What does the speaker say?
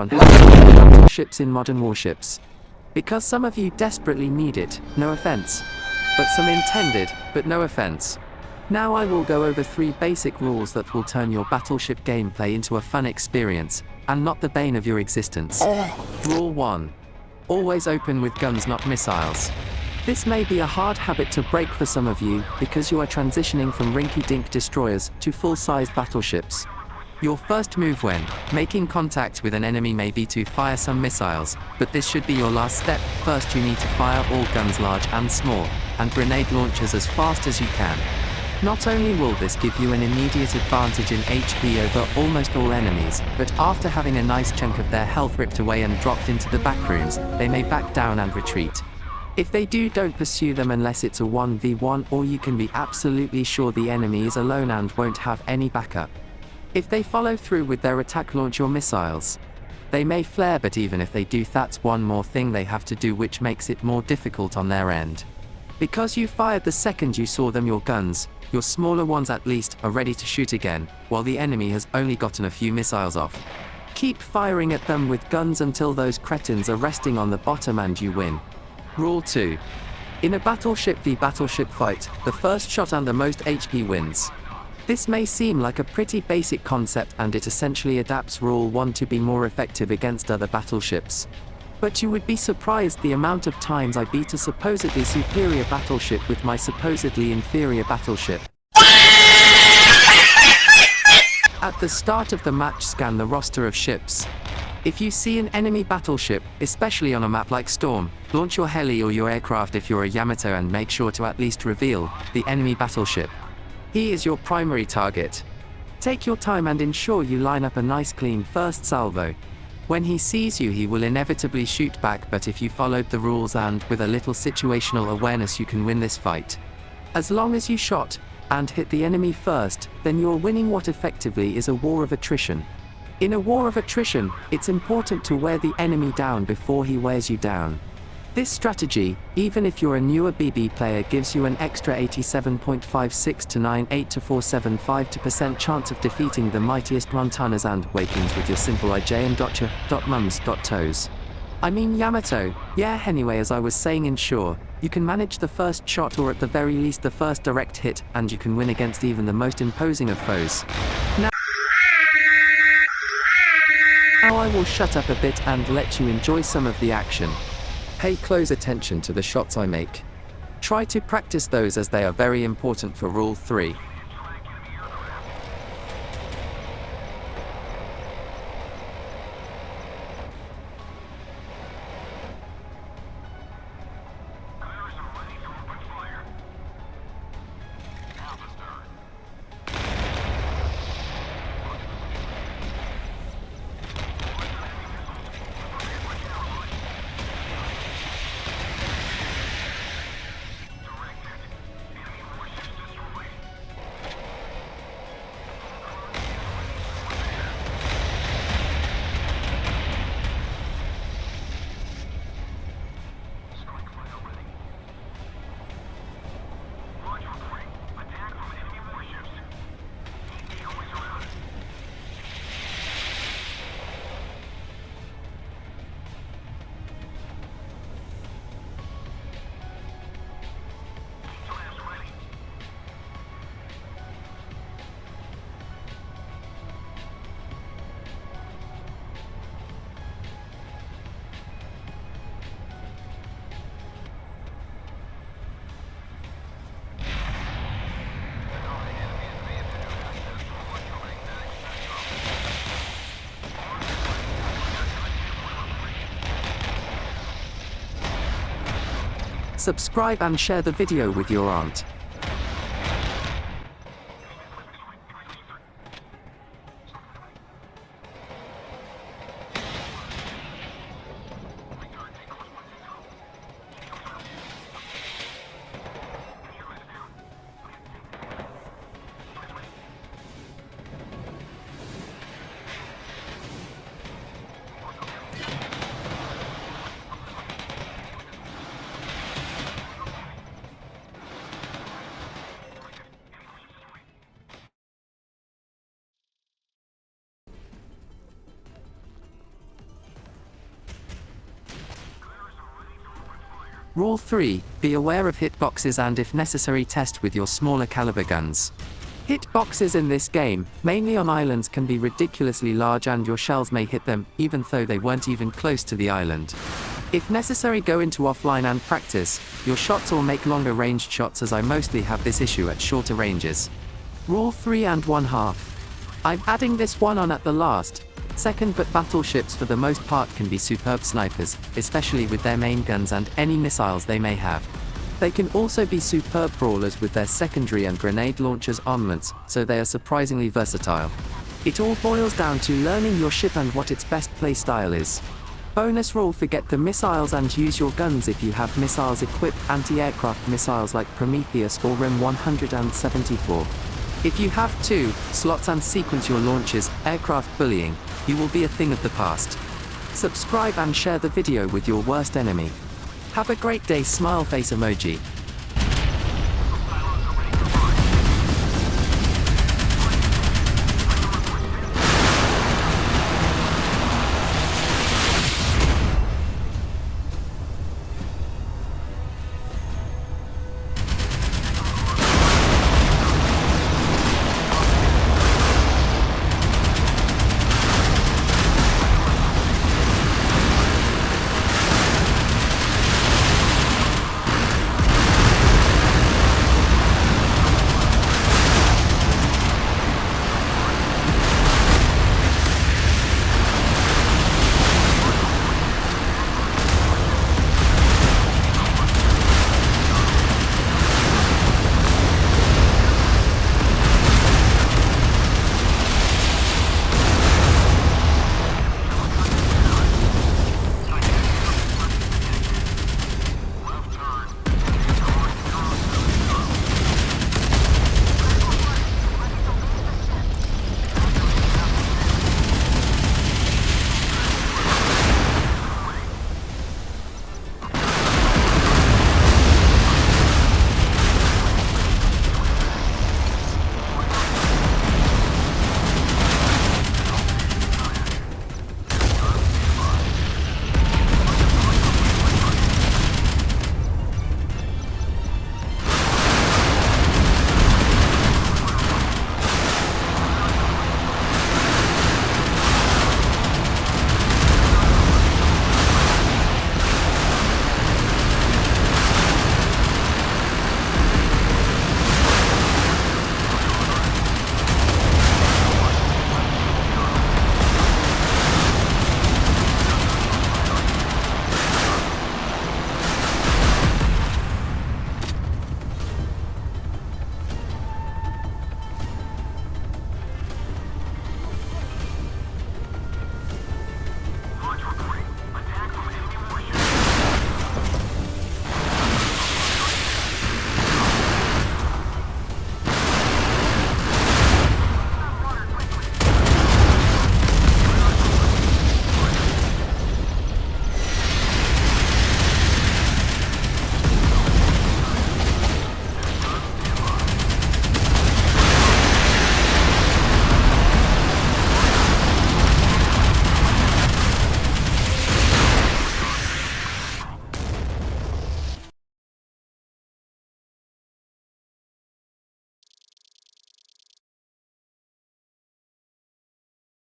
on how to build battleships in Modern Warships. Because some of you desperately need it, no offense. But some intended, but no offense. Now I will go over 3 basic rules that will turn your battleship gameplay into a fun experience, and not the bane of your existence. Rule 1. Always open with guns, not missiles. This may be a hard habit to break for some of you, because you are transitioning from rinky-dink destroyers to full-sized battleships. Your first move when making contact with an enemy may be to fire some missiles, but this should be your last step. First you need to fire all guns, large and small, and grenade launchers as fast as you can. Not only will this give you an immediate advantage in HP over almost all enemies, but after having a nice chunk of their health ripped away and dropped into the back rooms, they may back down and retreat. If they do, don't pursue them unless it's a 1v1, or you can be absolutely sure the enemy is alone and won't have any backup. If they follow through with their attack, launch your missiles. They may flare, but even if they do, that's one more thing they have to do, which makes it more difficult on their end. Because you fired the second you saw them, your guns, your smaller ones at least, are ready to shoot again, while the enemy has only gotten a few missiles off. Keep firing at them with guns until those cretins are resting on the bottom and you win. Rule 2. In a battleship v battleship fight, the first shot and the most HP wins. This may seem like a pretty basic concept, and it essentially adapts Rule 1 to be more effective against other battleships. But you would be surprised the amount of times I beat a supposedly superior battleship with my supposedly inferior battleship. At the start of the match, scan the roster of ships. If you see an enemy battleship, especially on a map like Storm, launch your heli or your aircraft if you're a Yamato, and make sure to at least reveal the enemy battleship. He is your primary target. Take your time and ensure you line up a nice clean first salvo. When he sees you, he will inevitably shoot back, but if you followed the rules and with a little situational awareness, you can win this fight. As long as you shot and hit the enemy first, then you're winning what effectively is a war of attrition. In a war of attrition, it's important to wear the enemy down before he wears you down. This strategy, even if you're a newer BB player, gives you an extra 87.56 to 98 to 475% chance of defeating the mightiest Montanas and Wakings with your simple IJ and .mums.toes. I mean Yamato. Yeah, anyway, as I was saying, ensure you can manage the first shot, or at the very least the first direct hit, and you can win against even the most imposing of foes. Now I will shut up a bit and let you enjoy some of the action. Pay close attention to the shots I make. Try to practice those, as they are very important for Rule 3. Subscribe and share the video with your aunt. Rule 3, be aware of hitboxes and if necessary test with your smaller caliber guns. Hitboxes in this game, mainly on islands, can be ridiculously large and your shells may hit them, even though they weren't even close to the island. If necessary, go into offline and practice your shots or make longer ranged shots, as I mostly have this issue at shorter ranges. Rule 3 and 1/2. I'm adding this one on at the last second, but battleships for the most part can be superb snipers, especially with their main guns and any missiles they may have. They can also be superb brawlers with their secondary and grenade launchers armaments, so they are surprisingly versatile. It all boils down to learning your ship and what its best play style is. Bonus rule: forget the missiles and use your guns if you have missiles equipped, anti-aircraft missiles like Prometheus or RIM 174. If you have 2 slots and sequence your launches, aircraft bullying, you will be a thing of the past. Subscribe and share the video with your worst enemy. Have a great day, smile face emoji.